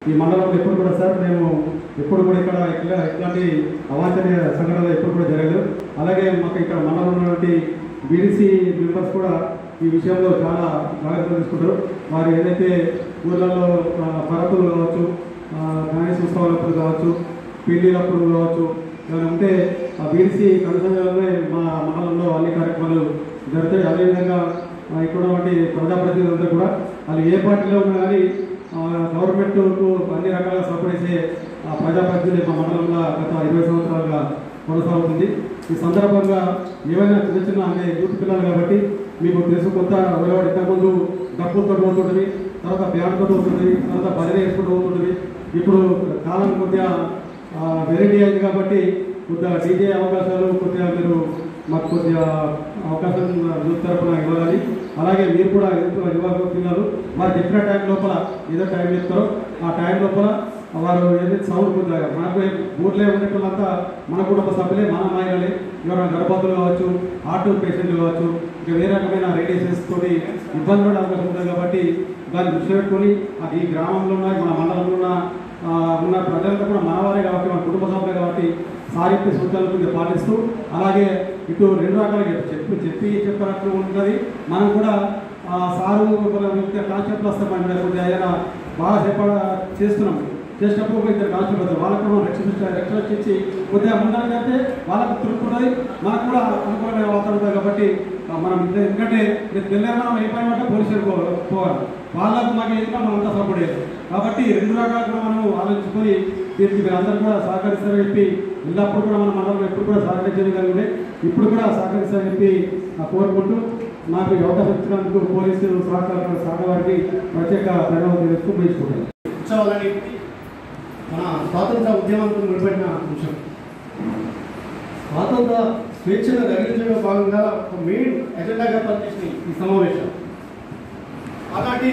ఈ మండలంలో ఎప్పుడు కూడా సార్ మేము ఎప్పుడు కూడా ఇక్కడ ఇట్లాంటి అవాంఛనీయ సంఘటనలు ఎప్పుడు కూడా జరగలేదు. అలాగే మాకు ఇక్కడ మండలంలో ఉన్నటువంటి బీడీసీ మెంబర్స్ కూడా ఈ విషయంలో చాలా జాగ్రత్తలు తీసుకుంటారు. వారు ఏదైతే ఊళ్ళల్లో పరతులు కావచ్చు, గణేశ ఉత్సవాలప్పుడు కావచ్చు, పెళ్లిలప్పుడు కావచ్చు, ఏమైనా ఉంటే ఆ బీడీసీ కనుసంధానంలోనే మా మండలంలో అన్ని కార్యక్రమాలు జరుగుతాయి. అదేవిధంగా ఇక్కడ ఉన్నటువంటి ప్రజాప్రతినిధులందరూ కూడా వాళ్ళు ఏ పార్టీలో ఉన్నా కానీ గవర్నమెంట్కు అన్ని రకాలుగా సపోర్ట్ చేసే ప్రజాప్రతినిధులు మా మండలంలో గత 20 సంవత్సరాలుగా కొనసాగుతుంది. ఈ సందర్భంగా ఏవైనా చిన్న చిన్న అంటే యూత్ పిల్లలు కాబట్టి మీకు తెలుసు, కొత్త ఎవరెవరు ఇంతకుముందు డబ్బులతో పోతుంటుంది, తర్వాత బ్యాండ్తో పోతుంది, తర్వాత బదిలీ వేసుకుంటూ పోతుంటుంది. ఇప్పుడు కాలం కొద్దిగా వెరైటీ అయింది కాబట్టి కొద్దిగా డీజే అవకాశాలు కొద్దిగా మీరు మాకు కొద్దిగా అవకాశం యూత్ తరఫున ఇవ్వాలని, అలాగే మీరు కూడా యువ పిల్లలు వారు చెప్పిన టైం లోపల ఏదో టైం చెప్తారో ఆ టైం లోపల వారు ఏదైతే సౌండ్ కొద్దిగా మనకు ఊర్లో ఉండేటంతా మన కుటుంబ సభ్యులే, మన మహిళలే, ఎవరైనా గర్భవతులు కావచ్చు, ఆటో పేషెంట్లు కావచ్చు, ఇంకా వేరే రకమైన రేడియేషన్స్ తోటి ఇబ్బంది పడే అవకాశం ఉంటుంది. కాబట్టి దాన్ని దృష్టి పెట్టుకొని ఈ గ్రామంలో ఉన్న మన మండలంలో ఉన్న ప్రజలంతా కూడా మనవారే కాబట్టి మన కుటుంబ సభ్యులే కాబట్టి సాహిత్య సూచనలు పాటిస్తూ, అలాగే ఇటు 2 రకాలుగా చెప్పినట్లు ఉంటుంది. మనం కూడా సారు కాన్సెప్ట్లు వస్తాం, మనం కొద్దిగా ఏదైనా బాగా చేస్తున్నాం, చేసినప్పుడు ఇద్దరు కాన్సెప్ట్ వస్తారు, వాళ్ళకు మనం రక్షణ ఇచ్చి కొద్దిగా ముందర అయితే వాళ్ళకు తృప్తున్నది, మనకు కూడా అనుకూలమైన వాతావరణం ఉంటుంది. కాబట్టి మనం ఎందుకంటే తెల్లారి మనం ఏ పని పట్టే పోలీసులు పోవాలి, వాళ్ళకు మాకు ఏదైనా మనం అంతా సపోర్ట్ చేయాలి. కాబట్టి 2 రకాలుగా మనం ఆలోచించుకొని దీనికి మీరు అందరూ కూడా సహకరిస్తారని చెప్పి ఎల్లప్పుడు కూడా మన మండలంలో ఎప్పుడు కూడా సహకరించేది కలిగి ఇప్పుడు కూడా సహకరిస్తారని చెప్పి కోరుకుంటూ నాకు ఈ అవకాశం ఇచ్చినందుకు పోలీసు శాఖ వారికి ప్రత్యేక ధన్యవాదాలు తెలుస్తూ ముగించుకుంటాను. ఉత్సవాలని మన స్వాతంత్ర ఉద్యమంతో ముడిపడిన అంశం, స్వాతంత్ర స్వేచ్ఛను కలిగించడంలో భాగంగా ఒక మెయిన్ ఎజెండాగా పనిచేసిన ఈ సమావేశం. అలాంటి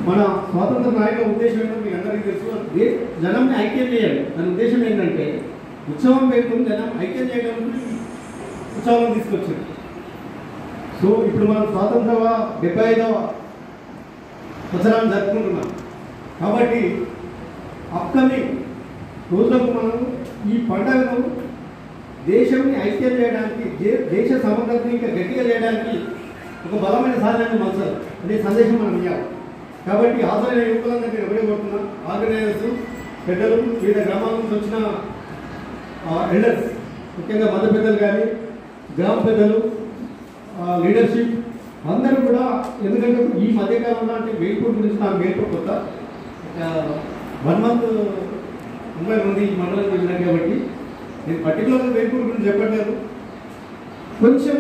మన స్వాతంత్ర నాయకుల ఉద్దేశం ఏంటో మీకు అందరికీ తెలుసు, జనంని ఐక్యం చేయాలి. దాని ఉద్దేశం ఏంటంటే ఉత్సవం పేరుకొని జనం ఐక్యం చేయడానికి ఉత్సవం తీసుకొచ్చింది. సో ఇప్పుడు మనం స్వాతంత్ర 75వ సంవత్సరాన్ని జరుపుకుంటున్నాం. కాబట్టి అప్కమింగ్ రోజులకు మనం ఈ పండుగను దేశాన్ని ఐక్యం చేయడానికి, దేశ సమగ్రతని ఇంకా గట్టిగా చేయడానికి ఒక బలమైన సాధనాన్ని మలచాలి అనే సందేశం మనం ఇవ్వాలి. కాబట్టి హాజరైన యువకులందరూ నేను ఎవరే కొడుతున్నాం, ఆర్గనైజర్స్, పెద్దలు, వివిధ గ్రామాల నుంచి వచ్చిన ఎల్డర్స్, ముఖ్యంగా మత పెద్దలు కానీ గ్రామ పెద్దలు, లీడర్షిప్ అందరూ కూడా, ఎందుకంటే ఈ మధ్యకాలంలో అంటే వేల్పూర్ గురించి నాకు వేల్పూర్ కొత్త 1 మంత్ 30 మంది ఈ మండలం వెళ్ళినారు కాబట్టి నేను పర్టికులర్గా వేల్పూర్ గురించి చెప్పట్లేదు, కొంచెం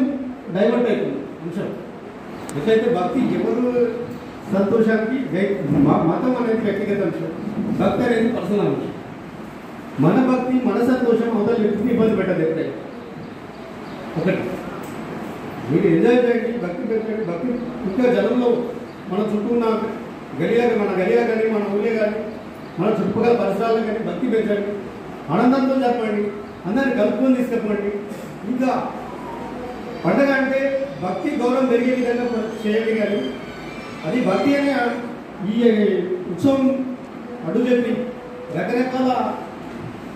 డైవర్ట్ అవుతుంది అంశం. ఎట్లయితే భక్తి ఎవరు సంతోషానికి మతం అనేది వ్యక్తిగత అంశం, భక్తి అనేది పర్సనల్ అంశం. మన భక్తి మన సంతోషం అవతల వ్యక్తిని ఇబ్బంది పెట్టదు. ఎప్పుడైతే ఒకటి మీరు ఎంజాయ్ చేయండి, భక్తి పెట్టండి. భక్తి ఇంకా జనంలో మన చుట్టూ ఉన్న మన గలియా కానీ మన ఊళ్ళే కానీ మన చుట్టుపక్కల పరిసరాల్లో కానీ భక్తి పెంచండి, ఆనందంతో చెప్పండి, అందరిని కలుపుకొని తీసుకెళ్ళండి. ఇంకా పండగ అంటే భక్తి గౌరవం పెరిగే విధంగా చేయండి. కానీ అది భక్తి అనే ఈ ఉత్సవం అడ్డు చెప్పి రకరకాల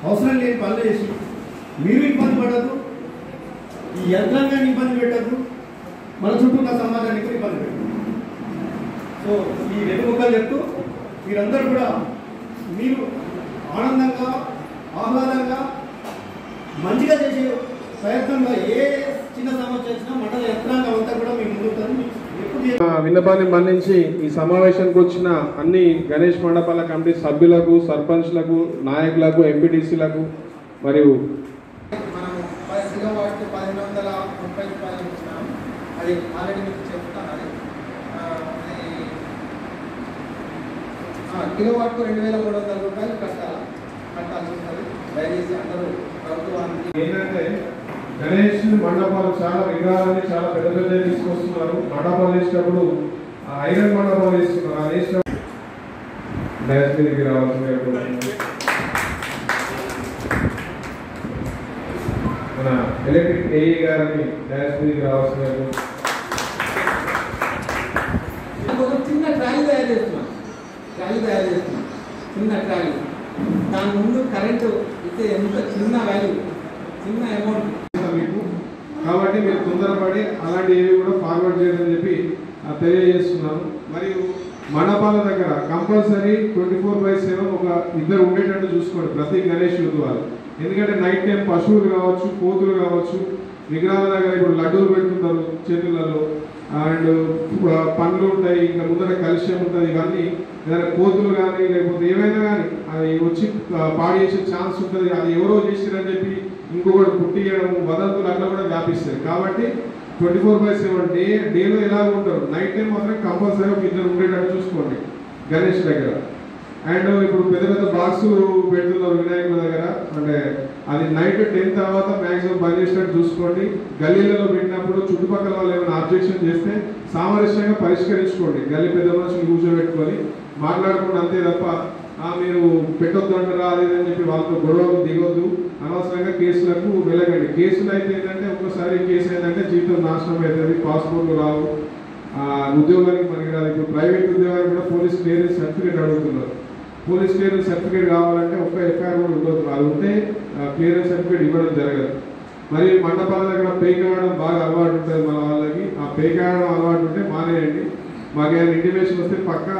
అవసరం లేని పనులు చేసి మీరు ఇబ్బంది పడద్దు, ఈ యంత్రాంగాన్ని ఇబ్బంది పెట్టద్దు, మన చుట్టూ ఉన్న సమాజానికి కూడా ఇబ్బంది పెట్టద్దు. సో ఈ 2 ముక్కలు చెప్తూ మీరందరూ కూడా మీరు ఆనందంగా, ఆహ్లాదంగా, మంచిగా చేసే ప్రయత్నంగా ఏ చిన్న సమస్య వచ్చినా మండల యంత్రాంగం అంతా కూడా మీకు ముందుంటుంది. విన్నపాన్ని మన్నించి ఈ సమావేశానికి వచ్చిన అన్ని గణేష్ మండపాల కమిటీ సభ్యులకు, సర్పంచ్లకు, నాయకులకు, ఎంపీటీసీలకు మరియు మనము 10 కిలోవాట్ 1130 రూపాయలు ఇచ్చినాం. అది ఆల్రెడీ మీకు చెప్తాను. అది కిలోవాట్ 2300 రూపాయలు కట్టాల్సి ఉంటుంది. దయచేసి అందరూ ప్రభుత్వానికి ఏంటంటే గణేష్ మండపాలు చాలా విగ్రహాలని చాలా పెద్ద పెద్ద తీసుకొస్తున్నారు. మండపాలు వేసినప్పుడు ఐరన్ మండపాలు వేస్తున్నారు. అది వేసినప్పుడు డ్యాష్ మీదకి రావాల్సింది మన ఎలక్ట్రిక్ ఏఈ గారిని డ్యాష్ మీదకి రావాల్సింది. చిన్న ట్రాలీ తయారు చేస్తున్నాం. చిన్న ట్రాలీ, దాని ముందు కరెంటు అయితే ఎంత చిన్న వాల్యూ, చిన్న అమౌంట్ మీకు. కాబట్టి మీరు తొందరపడి అలాంటి ఏవి కూడా ఫార్వర్డ్ చేయదని చెప్పి తెలియజేస్తున్నాను. మరియు మండపాల దగ్గర కంపల్సరీ 24/7 ఒక ఇద్దరు ఉండేటట్టు చూసుకోండి ప్రతి గణేష్ యూత్ వాళ్ళు. ఎందుకంటే నైట్ టైం పశువులు కావచ్చు, కోతులు కావచ్చు, విగ్రహాల దగ్గర ఇప్పుడు లడ్డూలు పెడుతుంటారు చేతులలో, అండ్ పండ్లు ఉంటాయి, ఇంకా ముందర కలుష్యం ఉంటుంది. ఇవన్నీ ఏదైనా కోతులు కానీ లేకపోతే ఏమైనా కానీ అది వచ్చి పాడు చేసే ఛాన్స్ ఉంటుంది. అది ఎవరో చేసిరని చెప్పి ఇంకొకటి పుట్టియడం, వదంతులు అట్లా కూడా వ్యాపిస్తాయి. కాబట్టి 24/7 డేలో ఎలా ఉంటారు, నైట్ టైం మాత్రం కంపల్సరీ ఒక ఇద్దరు ఉండేటట్టు చూసుకోండి గణేష్ దగ్గర. అండ్ ఇప్పుడు పెద్ద పెద్ద బాక్సులు పెడుతున్నారు వినాయకుల దగ్గర, అంటే అది నైట్ 10 తర్వాత మ్యాక్సిమం బంద్ చేసినట్టు చూసుకోండి. గల్లీలలో పెట్టినప్పుడు చుట్టుపక్కల వాళ్ళు ఏమైనా అబ్జెక్షన్ చేస్తే సామరస్యంగా పరిష్కరించుకోండి. గల్లీ పెద్ద మనుషులు కూర్చోబెట్టుకొని మాట్లాడుకుంటూ, అంతే తప్ప మీరు పెట్టొద్దు అంటారా అది అని చెప్పి వాళ్ళతో గొడవలు దిగొద్దు. అనవసరంగా కేసులకు వెళ్ళకండి. కేసులు అయితే ఏంటంటే ఒక్కసారి కేసు ఏంటంటే జీవితం నాశనం అవుతుంది, పాస్పోర్ట్లు రావు, ఉద్యోగానికి మనకి రాదు. ఇప్పుడు ప్రైవేట్ ఉద్యోగానికి కూడా పోలీస్ క్లియరెన్స్ సర్టిఫికేట్ అడుగుతున్నారు. పోలీస్ క్లియరెన్స్ సర్టిఫికేట్ కావాలంటే ఒక్క ఎఫ్ఐఆర్ కూడా ఉండదు, అది ఉంటే క్లియరెన్స్ సర్టిఫికేట్ ఇవ్వడం జరగదు. మరి మండపాల దగ్గర పేకాడడం బాగా అలవాటు ఉంటుంది మన వాళ్ళకి. ఆ పేకాడడం అలవాటు ఉంటే మానేయండి. మాకు ఏమైనా ఇంటిమేషన్ వస్తే పక్క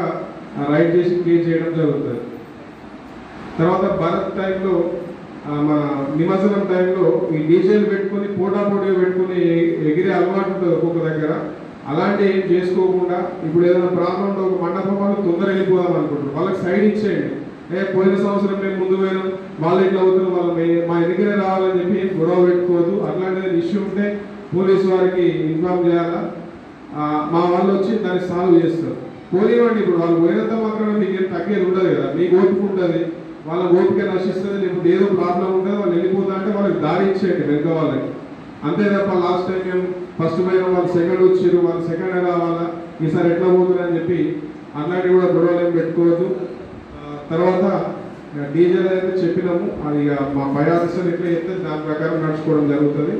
రైట్ చేసి కేసు చేయడం జరుగుతుంది. తర్వాత భరత్ టైంలో మన నిమజ్జనం టైంలో ఈ డీజేలు పెట్టుకొని పోటాపోటీగా పెట్టుకుని ఎగిరే అలవాటు ఉంటుంది ఒక్కొక్క దగ్గర. అలాంటి ఏం చేసుకోకుండా ఇప్పుడు ఏదైనా ప్రాంతంలో ఒక మండపం వాళ్ళు తొందర వెళ్ళిపోదాం అనుకుంటారు, వాళ్ళకి సైడ్ ఇచ్చేయండి. పోయిన సంవత్సరం మేము ముందు పోయినాం, వాళ్ళు ఇట్లా అవుతారు, వాళ్ళు మా ఎన్నికనే రావాలని చెప్పి గొడవ పెట్టుకోవద్దు. అట్లాంటిది ఇష్యూ ఉంటే పోలీసు వారికి ఇన్ఫార్మ్ చేయాలా, మా వాళ్ళు వచ్చి దాన్ని సాల్వ్ చేస్తారు. పోనివ్వండి, ఇప్పుడు వాళ్ళు పోయినంత మాత్రమే మీకు ఏం తగ్గేది ఉండదు కదా, మీకు ఓపిక ఉంటుంది, వాళ్ళ ఓపిక నశిస్తుంది. లేకపోతే ఏదో ప్రాబ్లం ఉంటుంది, వాళ్ళు వెళ్ళిపోతా అంటే వాళ్ళకి దారి ఇచ్చేయండి వెనుక వాళ్ళకి. అంతే తప్ప లాస్ట్ టైం మేము ఫస్ట్ పోయిన వాళ్ళు సెకండ్ వచ్చారు, వాళ్ళు సెకండ్ రావాలా, ఈసారి ఎట్లా పోతున్నారని చెప్పి అట్లాంటివి కూడా గొడవలు ఏం పెట్టుకోవద్దు. తర్వాత డీజేలు అయితే చెప్పినాము, అది మా పై ఆఫీసర్ ఎట్లా చెప్తే దాని ప్రకారం నడుచుకోవడం జరుగుతుంది.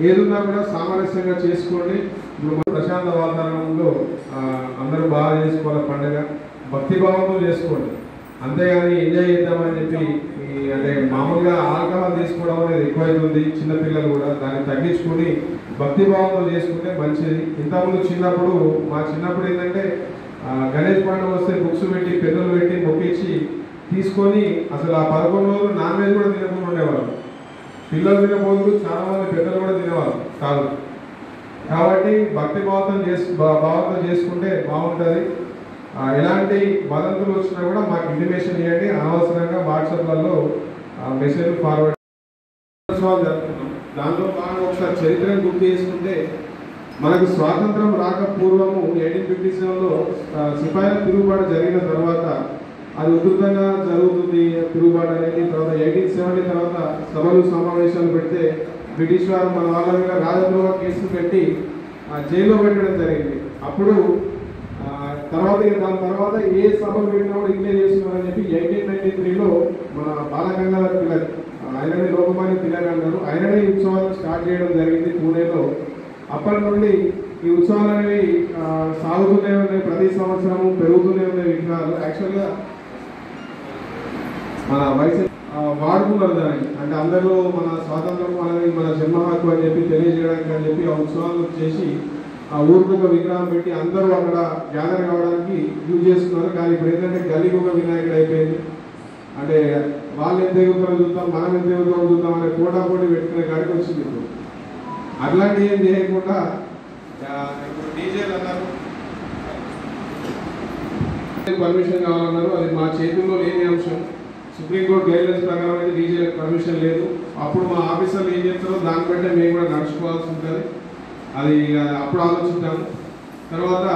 ఏదున్నా కూడా సామరస్యంగా చేసుకోండి. ఇప్పుడు ప్రశాంత వాతావరణంలో అందరూ బాగా చేసుకోవాలి పండుగ, భక్తిభావంతో చేసుకోండి. అంతేగాని ఎంజాయ్ చేద్దామని చెప్పి అంటే మామూలుగా ఆల్కహాల్ తీసుకోవడం అనేది ఎక్కువైతుంది. చిన్నపిల్లలు కూడా దాన్ని తగ్గించుకొని భక్తిభావంతో చేసుకుంటే మంచిది. ఇంతకుముందు మా చిన్నప్పుడు ఏంటంటే గణేష్ పండుగ వస్తే బుక్స్ పెట్టి పెన్నులు పెట్టి మొక్కించి తీసుకొని అసలు ఆ 11 రోజులు నాన్ వెజ్ కూడా తినకుండా ఉండేవాళ్ళు. పిల్లలు తినబోదు, చాలా మంది పెద్దలు కూడా తినేవాళ్ళు కాదు. కాబట్టి భక్తి భావంతో చేసుకుంటే బాగుంటుంది. ఎలాంటి వదంతులు వచ్చినా కూడా మాకు ఇంటిమేషన్ ఇవ్వండి. అనవసరంగా వాట్సాప్లలో మెసేజ్ ఫార్వర్డ్ జరుపుతున్నాం. దాంట్లో భాగంగా ఒకసారి చరిత్రను గుర్తు చేసుకుంటే, మనకు స్వాతంత్రం రాక పూర్వము 1857లో సిపాయిల తిరుగుబాటు జరిగిన తర్వాత అది ఉధృతంగా జరుగుతుంది తిరుగుబాటు అనేది. తర్వాత 1870 తర్వాత సభలు సమావేశాలు పెడితే బ్రిటిష్ వారు మన వాళ్ళ మీద రాజద్రోహ కేసులు పెట్టి జైల్లో పెట్టడం జరిగింది. అప్పుడు దాని తర్వాత ఏ సభలు పెట్టినా కూడా ఇట్లే చేస్తున్నారని చెప్పి 1893లో మన బాలగంగాధర్ తిలక్, ఆయననే లోకమాన్య తిలక్ అన్నారు, ఆయననే ఈ ఉత్సవాలను స్టార్ట్ చేయడం జరిగింది పూణేలో. అప్పటి నుండి ఈ ఉత్సవాలు అనేవి సాగుతూనే ఉన్నాయి, ప్రతి సంవత్సరము పెరుగుతూనే ఉన్నాయి విగ్రహాలు. యాక్చువల్గా మన వయసు వాడుకున్నారు దాన్ని, అంటే అందరూ మన స్వాతంత్రం అనేది మన జన్మ హక్కు అని చెప్పి తెలియజేయడానికి అని చెప్పి ఆ ఉత్సవాలు చేసి ఆ ఊరికి ఒక విగ్రహం పెట్టి అందరూ అక్కడ గ్యాదర్ కావడానికి యూజ్ చేస్తున్నారు. కానీ ఇప్పుడు ఏంటంటే గల్లీకి ఒక వినాయకుడు అయిపోయింది. అంటే వాళ్ళు ఎంత ఎగుతారో చూద్దాం, మనం ఎంత ఎగుతారో చూద్దాం అనే పోటీ పెట్టుకునే కాడికి వచ్చింది. ఇప్పుడు అట్లాంటి ఏం చేయకుండా ఇప్పుడు డీజేలు అన్నారు, పర్మిషన్ కావాలన్నారు. అది మా చేతుల్లో లేని అంశం. సుప్రీంకోర్టు గైడ్లైన్స్ ప్రకారం అయితే డీజేలకు పర్మిషన్ లేదు. అప్పుడు మా ఆఫీసర్లు ఏం చెప్తారో దాన్ని బట్టే మేము కూడా నడుచుకోవాల్సి ఉంటుంది. అది అప్పుడు ఆలోచించాము. తర్వాత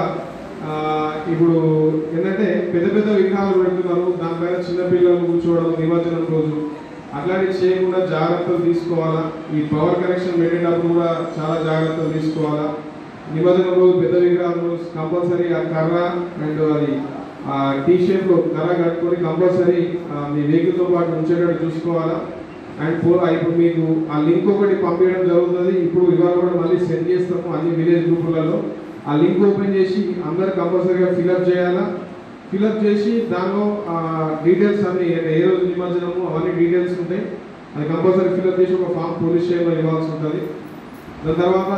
ఇప్పుడు ఏంటంటే పెద్ద పెద్ద విగ్రహాలు పెడుతున్నారు, దానిపైన చిన్నపిల్లలు కూర్చోవడం నిమజ్జనం రోజు, అట్లాంటివి చేయకుండా జాగ్రత్తలు తీసుకోవాలా. ఈ పవర్ కనెక్షన్ పెట్టేటప్పుడు కూడా చాలా జాగ్రత్తలు తీసుకోవాలా. నిమజ్జనం రోజు పెద్ద విగ్రహాలు కంపల్సరీ ఆ కర్ర అండ్ అది టీ షేప్లో కర్ర కట్టుకొని కంపల్సరీ మీ వెహికల్తో పాటు ఉంచేటట్టు చూసుకోవాలా. అండ్ ఇప్పుడు మీకు ఆ లింక్ ఒకటి పంపించడం జరుగుతుంది. ఇప్పుడు ఇవాళ కూడా మళ్ళీ సెండ్ చేస్తాము అన్ని విలేజ్ గ్రూపులలో. ఆ లింక్ ఓపెన్ చేసి అందరు కంపల్సరీగా ఫిల్అప్ చేయాలా. ఫిలప్ చేసి దానిలో డీటెయిల్స్ అన్ని ఏ రోజు నిమజ్జనము అవన్నీ డీటెయిల్స్ ఉంటాయి. అది కంపల్సరీ ఫిలప్ చేసి ఒక ఫామ్ పోలీస్ స్టేషన్లో ఇవ్వాల్సి ఉంటుంది. దాని తర్వాత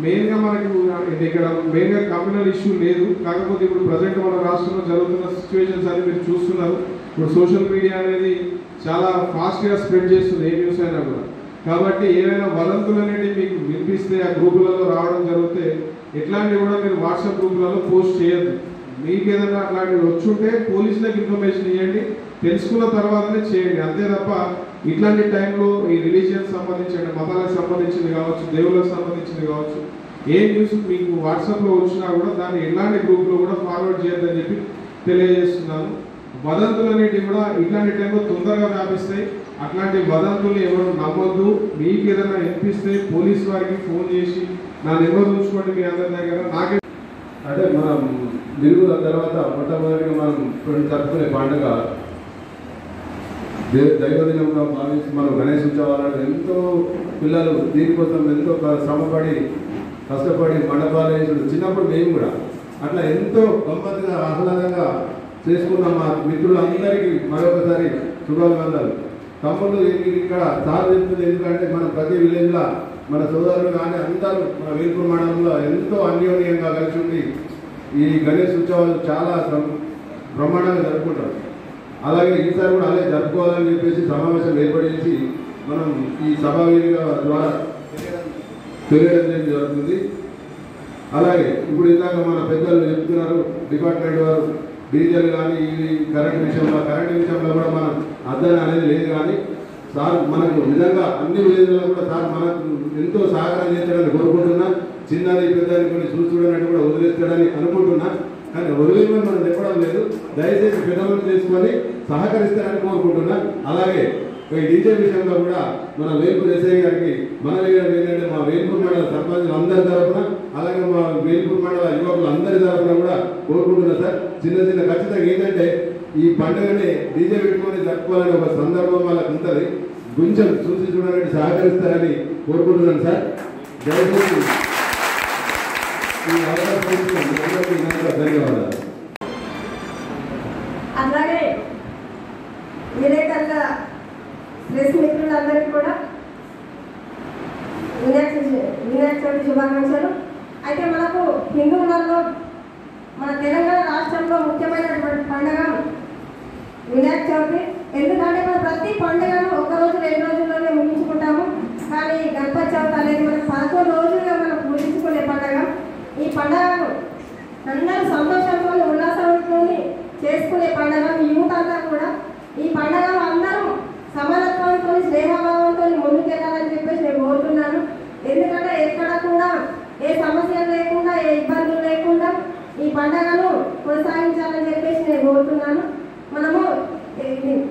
మెయిన్గా మనకు ఇక్కడ మెయిన్గా కమ్యూనల్ ఇష్యూ లేదు. కాకపోతే ఇప్పుడు ప్రజెంట్ మన రాష్ట్రంలో జరుగుతున్న సిచ్యువేషన్స్ అని మీరు చూస్తున్నారు. ఇప్పుడు సోషల్ మీడియా అనేది చాలా ఫాస్ట్గా స్ప్రెడ్ చేస్తుంది ఏ న్యూస్ అయినా కూడా. కాబట్టి ఏమైనా వదంతులు అనేవి మీకు వినిపిస్తే ఆ గ్రూపులలో రావడం జరిగితే ఎట్లాంటివి కూడా మీరు వాట్సాప్ గ్రూపులలో పోస్ట్ చేయొద్దు. మీకు ఏదైనా అట్లాంటివి వచ్చుంటే పోలీసులకు ఇన్ఫర్మేషన్ ఇవ్వండి, తెలుసుకున్న తర్వాతనే చేయండి. అంతే తప్ప ఇట్లాంటి టైంలో ఈ రిలీజియన్ సంబంధించిన మతాలకు సంబంధించింది కావచ్చు, దేవుళ్ళకు సంబంధించింది కావచ్చు, ఏ న్యూస్ మీకు వాట్సాప్లో వచ్చినా కూడా దాన్ని ఎలాంటి గ్రూప్లో కూడా ఫార్వర్డ్ చేయొద్దని చెప్పి తెలియజేస్తున్నాను. వదంతులు అనేటివి కూడా ఇట్లాంటి టైంలో తొందరగా వ్యాపిస్తాయి. అట్లాంటి వదంతుల్ని ఎవరు నమ్మొద్దు. మీకు ఏదైనా వినిపిస్తే పోలీస్ వారికి ఫోన్ చేసి నా నెంబర్ ఉంచుకోండి మీ అందరి దగ్గర. నాకే అంటే మనం నిలుగుల తర్వాత మొట్టమొదటిగా మనం జరుపుకునే పండుగ దైవదినంగా భావించి మనం గణేష్ ఉత్సవాలను ఎంతో పిల్లలు దీనికోసం ఎంతో శ్రమపడి కష్టపడి మండపాలు వేసుడు. చిన్నప్పుడు మేము కూడా అట్లా ఎంతో గమ్మత్తుగా ఆహ్లాదంగా చేసుకున్న మా మిత్రులందరికీ మరొకసారి శుభాభివందనలు. తమ్ముళ్ళు ఇక్కడ సార్ చెప్తుంది ఎందుకంటే మనం ప్రతి విలేజ్లో మన సోదరులు కానీ అందరూ మన వేల్పూర్ మండలంలో ఎంతో అన్యోన్యంగా కలిసి ఉండి ఈ గణేష్ ఉత్సవాలు చాలా బ్రహ్మాండంగా జరుపుకుంటారు. అలాగే ఈసారి కూడా అలాగే జరుపుకోవాలని చెప్పేసి సమావేశం ఏర్పడేసి మనం ఈ సభా వేదిక ద్వారా తెలియడం జరుగుతుంది. అలాగే ఇప్పుడు ఇందాక మన పెద్దలు చెప్తున్నారు, డిపార్ట్మెంట్ వారు డీజిల్ కానీ ఈ కరెంట్ విషయంలో కూడా మనం అర్థం అనేది లేదు. కానీ సార్ మనకు నిజంగా అన్ని విలేజ్లలో కూడా సార్ మనకు ఎంతో సహకారం చేస్తాడని కోరుకుంటున్నా. చిన్నది పెద్దది కొన్ని చూడనట్టు కూడా వదిలేస్తాడని అనుకుంటున్నా. కానీ వదిలేమని మనం చెప్పడం లేదు. దయచేసి పెద్దలు చేసుకొని సహకరిస్తారని కోరుకుంటున్నా. అలాగే ఈ డీజే విషయంలో కూడా మన వేల్పూర్ ఎస్ఐ గారికి మన ఏంటంటే మా వేల్పూర్ మండల సర్పంచులు అందరి తరఫున అలాగే మా వేల్పూర్ మండల యువకులు అందరి తరఫున కూడా కోరుకుంటున్నా సార్. చిన్న ఖచ్చితంగా ఏంటంటే ఈ పండుగని డీజే పెట్టుకొని జరుపుకోవాలని ఒక సందర్భం వాళ్ళకు ఉంటుంది. కొంచెం చూసి చూడాలని సహకరిస్తారని కోరుకుంటున్నాను సార్. దయచేసి ఈ అవకాశం ధన్యవాదాలు. అలాగే విలేకరుల ప్రెస్ మిత్రులందరికీ కూడా వినాయక చవితి శుభాకాంక్షలు. అయితే మనకు హిందువులలో మన తెలంగాణ రాష్ట్రంలో ముఖ్యమైనటువంటి పండుగ వినాయక చవితి. ఎందుకంటే మనం ప్రతి పండుగను ఒక్కరోజు 2 రోజుల్లోనే ముగించుకుంటాము. కానీ గణపతి చవితి అనేది మనం 11 రోజులుగా మనం పూజించుకునే పండుగ. ఈ పండుగను అందరూ సంతోషంతో ఉల్లాసంతో చేసుకునే పండుగ. యూత్ అంతా కూడా ఈ పండుగను అందరూ సమానత్వంతో స్నేహభావంతో ముందుకెళ్ళాలని చెప్పేసి నేను కోరుతున్నాను. ఎందుకంటే ఎక్కడ కూడా ఏ సమస్యలు లేకుండా ఏ ఇబ్బందులు లేకుండా ఈ పండుగను కొనసాగించాలని చెప్పేసి నేను కోరుతున్నాను. మనము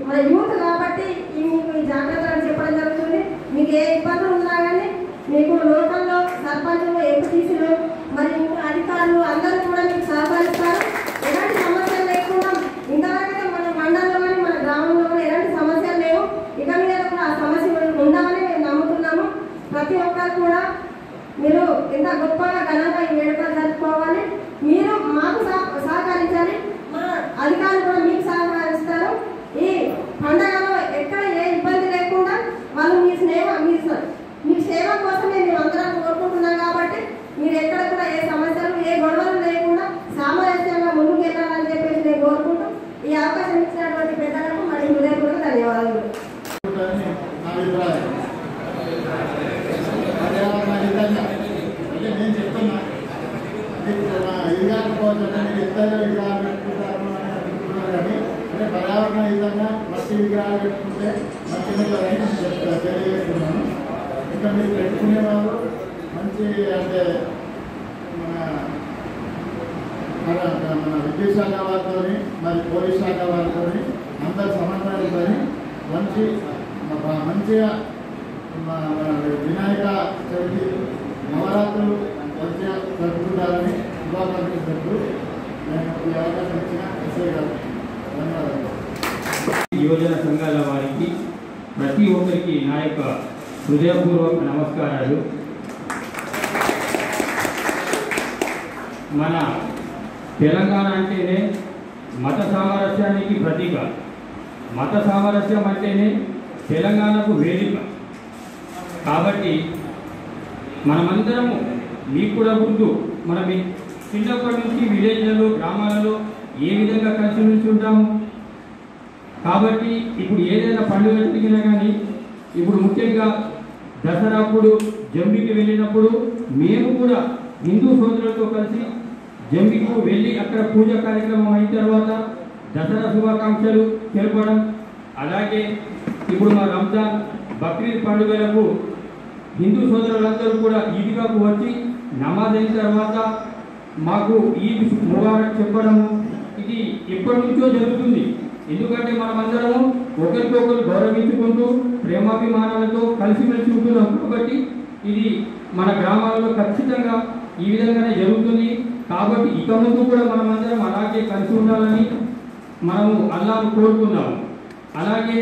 మన యూత్ కాబట్టి మీకు ఈ జాగ్రత్తలు చెప్పడం జరుగుతుంది. మీకు ఏ ఇబ్బందులు ఉన్నా కానీ మీకు లోకల్లో సర్పంచులు ఎంపీటీసీలు మరి అధికారులు అందరూ కూడా మీకు సహకరిస్తారు. ఎలాంటి సమస్యలు లేకుండా ఇంతవరకు మన మండలంలో కానీ మన గ్రామంలో కానీ ఎలాంటి సమస్యలు లేవు. ఇక మీద కూడా ఆ సమస్యలు ఉండాలని మేము నమ్ముతున్నాము. ప్రతి ఒక్కరు కూడా మీరు ఎంత గొప్పగా ఘనంగా ఈ వేడుకలు జరుపుకోవాలి. మీరు మాకు సహకరించాలి, మా అధికారులు కూడా మీకు సహకరిస్తారు. ఈ పండుగలో ఎక్కడ ఏ ఇబ్బంది లేకుండా వాళ్ళు మీ సేవ కోసమే మేము అందరం కోరుకుంటున్నాం. కాబట్టి మీరు ఎక్కడ కూడా ఏ సమస్యలు ఏ గొడవలు లేకుండా సామరస్యంగా ముందుకు వెళ్ళాలని చెప్పేసి నేను కోరుకుంటూ ఈ అవకాశం ఇచ్చినటువంటి పెద్దలకు మరి హృదయపూర్వక ధన్యవాదాలు. అంటే నేను చెప్తున్నా ఇది కాకపోతే మీరు ఇద్దరు విగ్రహాలు పెట్టుకుంటారు అని అనుకుంటున్నారు. కానీ అంటే పర్యావరణ విధంగా మట్టి విగ్రహాలు పెట్టుకుంటే మంచిగా తెలియజేస్తున్నాను. ఇంకా మీరు పెట్టుకునే వాళ్ళు మంచి అంటే మన విద్యుత్ శాఖ వారితో మరి పోలీస్ శాఖ వారితో అందరు సమన్వయంతో మంచిగా వినాయక చవితి నవరాత్రులు మంచిగా జరుపుకుంటారని శుభాకాంక్షలు చెప్తూ నేను ఈ అవకాశం ఇచ్చిన ఎస్ఐ గారు ధన్యవాదాలు. యువజన సంఘాల వారికి ప్రతి ఒక్కరికి నా యొక్క హృదయపూర్వక నమస్కారాలు. మన తెలంగాణ అంటేనే మత సామరస్యానికి ప్రతీక. మత సామరస్యం అంటేనే తెలంగాణకు వేదిక. కాబట్టి మనమందరము మీకు కూడా గుర్తు, మనం చిన్నప్పటి నుంచి విలేజ్లలో గ్రామాలలో ఏ విధంగా కలిసి ఉంటాము. కాబట్టి ఇప్పుడు ఏదైనా పండుగ జరిగినా కానీ, ఇప్పుడు ముఖ్యంగా దసరా అప్పుడు జంబికి వెళ్ళినప్పుడు మేము కూడా హిందూ సోదరులతో కలిసి జంబికు వెళ్ళి అక్కడ పూజ కార్యక్రమం అయిన తర్వాత దసరా శుభాకాంక్షలు తెలపడం, అలాగే ఇప్పుడు మా రంజాన్ బక్రీద్ పండుగలకు హిందూ సోదరులందరూ కూడా ఈద్గాకు వచ్చి నమాజ్ అయిన తర్వాత మాకు ఈద్ ముబారక్ చెప్పడము, ఇది ఎప్పటి నుంచో జరుగుతుంది. ఎందుకంటే మనమందరము ఒకరికొకరు గౌరవించుకుంటూ ప్రేమాభిమానాలతో కలిసిమెలిసి ఉంటున్నాం. కాబట్టి ఇది మన గ్రామాలలో ఖచ్చితంగా ఈ విధంగానే జరుగుతుంది. కాబట్టి ఇక ముందు కూడా మనమందరం అలాగే కలిసి ఉండాలని మనము అల్లాహ్ను కోరుకున్నాము. అలాగే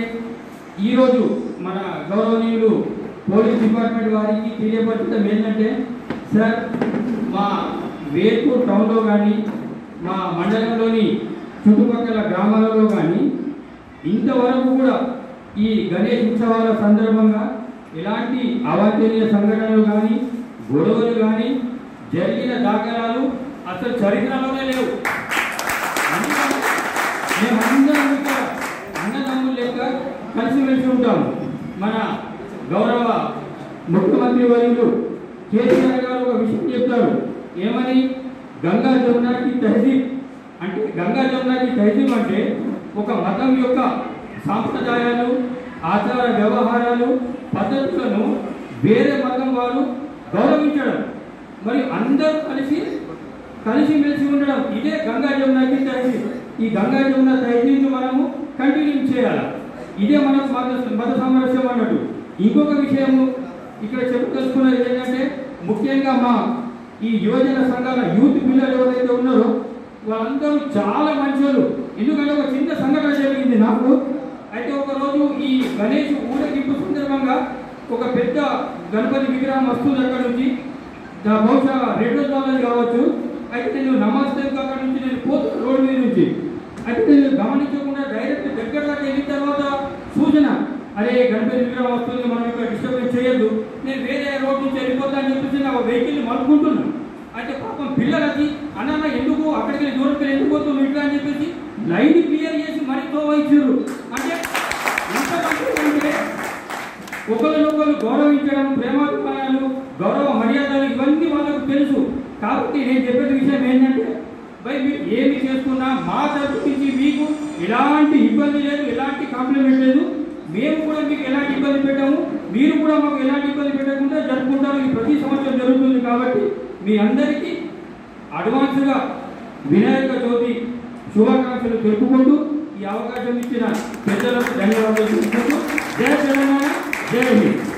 ఈరోజు మన గౌరవనీయులు పోలీస్ డిపార్ట్మెంట్ వారికి తెలియపరచడం ఏంటంటే, సార్ మా వేర్పూర్ టౌన్లో కానీ మా మండలంలోని చుట్టుపక్కల గ్రామాలలో కానీ ఇంతవరకు కూడా ఈ గణేష్ ఉత్సవాల సందర్భంగా ఎలాంటి అవాంఛనీయ సంఘటనలు కానీ గొడవలు కానీ జరిగిన దాఖలాలు అసలు చరిత్రలోనే లేవు. మేమందరం ఇక్కడ అన్నదమ్ములు లెక్క కలిసిమెలిసి ఉంటాము. మన గౌరవ ముఖ్యమంత్రి వర్యులు కేసీఆర్ గారు ఒక విషయం చెప్తారు. ఏమని? గంగా జమునాకి తహజీబ్ అంటే, గంగా జమునాకి తహజీబ్ అంటే ఒక మతం యొక్క సాంప్రదాయాలు, ఆచార వ్యవహారాలు, పద్ధతులను వేరే మతం వారు గౌరవించడం, మరి అందరూ కలిసిమెలిసి ఉండడం, ఇదే గంగా జమునాకి తహజీబ్. ఈ గంగా జమున తహజీబ్ను మనము కంటిన్యూ చేయాలి. ఇదే మనకు మత సామరస్యం అన్నట్టు. ఇంకొక విషయము ఇక్కడ తెలుసుకున్నది ఏంటంటే, ముఖ్యంగా మా ఈ యువజన సంఘాల యూత్ పిల్లలు ఎవరైతే ఉన్నారో వాళ్ళందరూ చాలా మంచోళ్ళు. ఎందుకంటే ఒక చిన్న సంఘటన జరిగింది నాకు. అయితే ఒకరోజు ఈ గణేష్ ఊరేగింపు సందర్భంగా ఒక పెద్ద గణపతి విగ్రహం వస్తుంది అక్కడ నుంచి, బహుశా 2 రోజులు కావచ్చు. అయితే నేను నమాజ్ టైంకి అక్కడ నుంచి నేను పోతున్నా రోడ్డు మీద నుంచి. అయితే నేను గమనించకుండా డైరెక్ట్ దగ్గర దాకా వెళ్ళిన తర్వాత సూచన, అరే గణపతి విగ్రహం వస్తుంది, మనం ఇక్కడ డిస్టర్బెన్స్ చేయొద్దు, నేను వేరే రోడ్ నుంచి వెళ్ళిపోతా అని చెప్పేసి నా వెహికల్ని మలుపుకుంటున్నాను. అయితే పాపం పిల్లలకి అన్న ఎందుకు అక్కడికి వెళ్ళి దూరం వెళ్ళి ఎందుకు పోతున్నాం ఇట్లా అని చెప్పేసి లైన్ క్లియర్ చేసి మరీ తోవచ్చారు. అంటే అంటే ఒకరినొకరు గౌరవించడం, ప్రేమాభిమానాలు, గౌరవ మర్యాదలు ఇవన్నీ వాళ్ళకు తెలుసు. కాబట్టి నేను చెప్పే విషయం ఏంటంటే, భయ్ మీరు ఏమి చేసుకున్నా మా తరఫు నుంచి మీకు ఎలాంటి ఇబ్బంది లేదు, ఎలాంటి కాంప్లిమెంట్ లేదు. మేము కూడా మీకు ఎలాంటి ఇబ్బంది పెట్టాము, మీరు కూడా మాకు ఎలాంటి ఇబ్బంది పెట్టకుండా జరుపుకుంటాము. ఇది ప్రతి సంవత్సరం జరుగుతుంది. కాబట్టి మీ అందరికీ అడ్వాన్స్గా వినాయక చవితి శుభాకాంక్షలు తెలుపుకుంటూ ఈ అవకాశం ఇచ్చిన పెద్దలకు ధన్యవాదాలు తెలుపుకుంటూ జై తెలంగాణ, జై హింద్.